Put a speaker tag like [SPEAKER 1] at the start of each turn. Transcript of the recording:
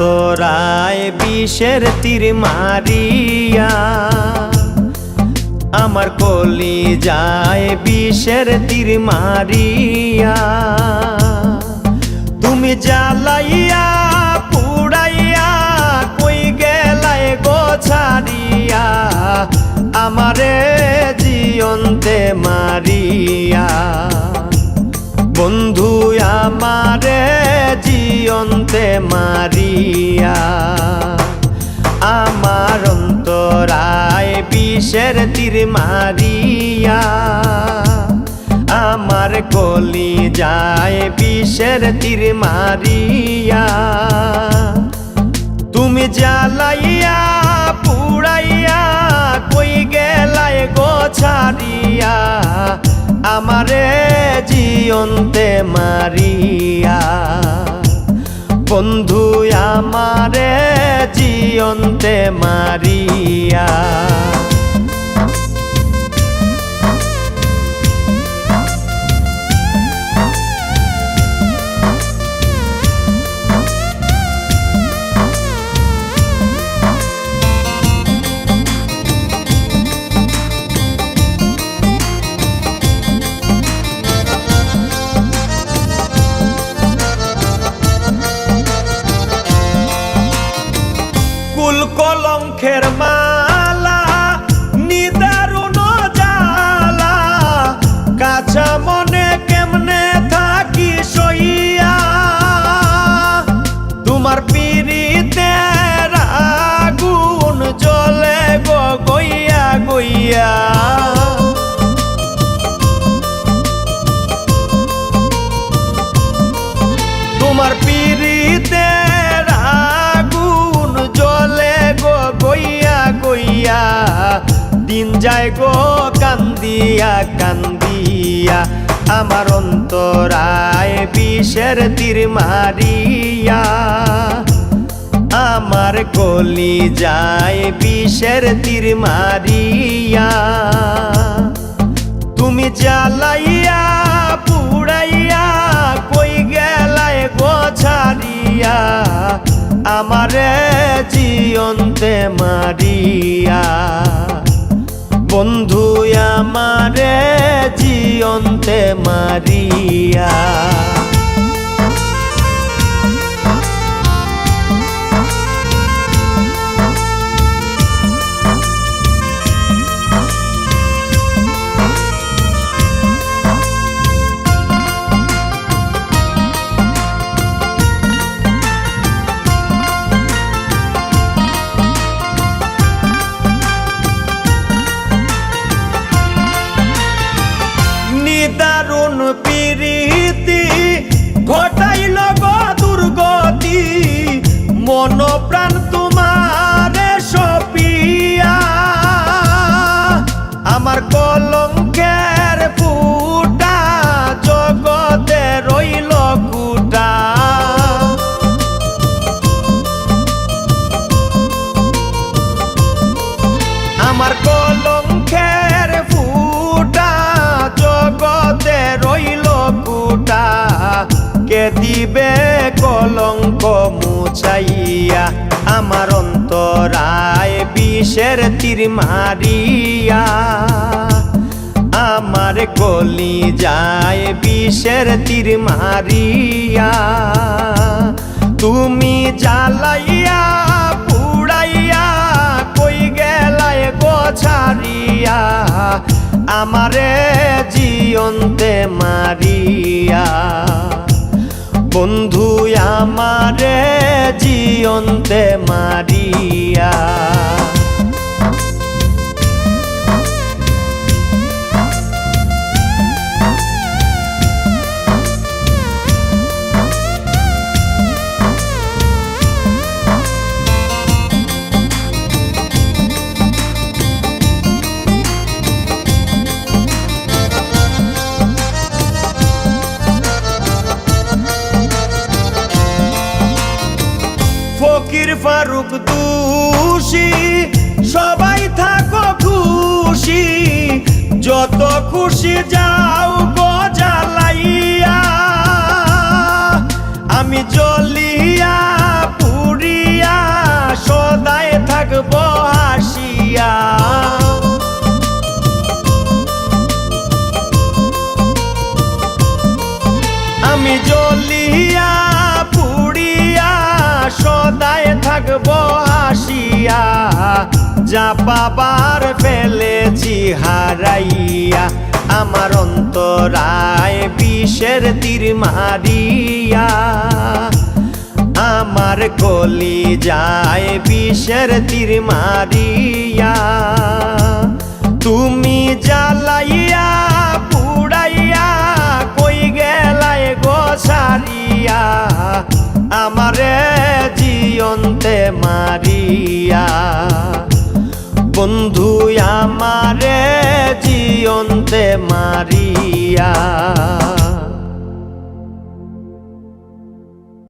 [SPEAKER 1] অন্তরায় বিষের তীর মারিয়া আমার কলি যায় বিষের তীর মারিয়া তুমি জ্বালাইয়া পুড়াইয়া কই গেলাই গো ছাড়িয়া আমারে জিয়ন্তে মারিয়া বন্ধু আমারে জিয়ন্তে মারিয়া আমার অন্তরায় বিষের তীর মারিয়া আমার কলি যায় বিষের তীর মারিয়া তুমি জ্বালাইয়া পুড়াইয়া কই গেলাই গো ছাড়িয়া আমারে জিয়ন্তে মারিয়া বন্ধু আমারে জিয়ন্তে মারিয়া কুল কলঙ্কের মালা নিদারুণ জ্বালা কাঁচা মনে কেমনে থাকি সইয়া তোমার পিরিতের আগুন জ্বলে গো গইয়া গইয়া তোমার পিরিতের আগুন জ্বলে গো গইয়া গইয়া দিন যায় গো কান্দিয়া কান্দিয়া আমার অন্তরায় বিষের তীর মারিয়া আমার কলি যায় বিষের তীর মারিয়া তুমি জ্বালাইয়া পুড়াইয়া কই গেলাই গো ছাড়িয়া আমারে জিয়ন্তে মারিয়া বন্ধু আমারে জিয়ন্তে মারিয়া দারুণ প্রীতি ঘটাইল গো দুর্গতি মন প্রাণ তোমারে সপিয়া আমার কলঙ্কের ফুটা জগতে রইল কুটা আমার কলঙ্কের ফুটা জগতে রইল কুটা কে দিবে কলঙ্ক মুছাইয়া আমার অন্তরায় বিষের তীর মারিয়া আমার কলি যায় বিষের তীর মারিয়া তুমি জ্বালাইয়া পুড়াইয়া কই গেলাই গো ছাড়িয়া আমারে জিয়ন্তে মারিয়া বন্ধু আমারে জিয়ন্তে মারিয়া ফকির ফারুক দোষী সবাই থাকো খুশি যত খুশি যাও গো জ্বালাইয়া আমি জ্বলিয়া পুড়িয়া সদাই থাকব হাসিয়া আমি জ্বলিয়া পুড়িয়া সদাই থাকব হাসিয়া যা পাবার ফেলেছি হারাইয়া আমার অন্তরায় বিষের তীর মারিয়া আমার কলি যায় বিষের তীর মারিয়া তুমি জ্বালাইয়া পুড়াইয়া কই গেলাই গো সারিয়া আমারে জিয়ন্তে মারিয়া বন্ধু আমারে জিয়ন্তে মারিয়া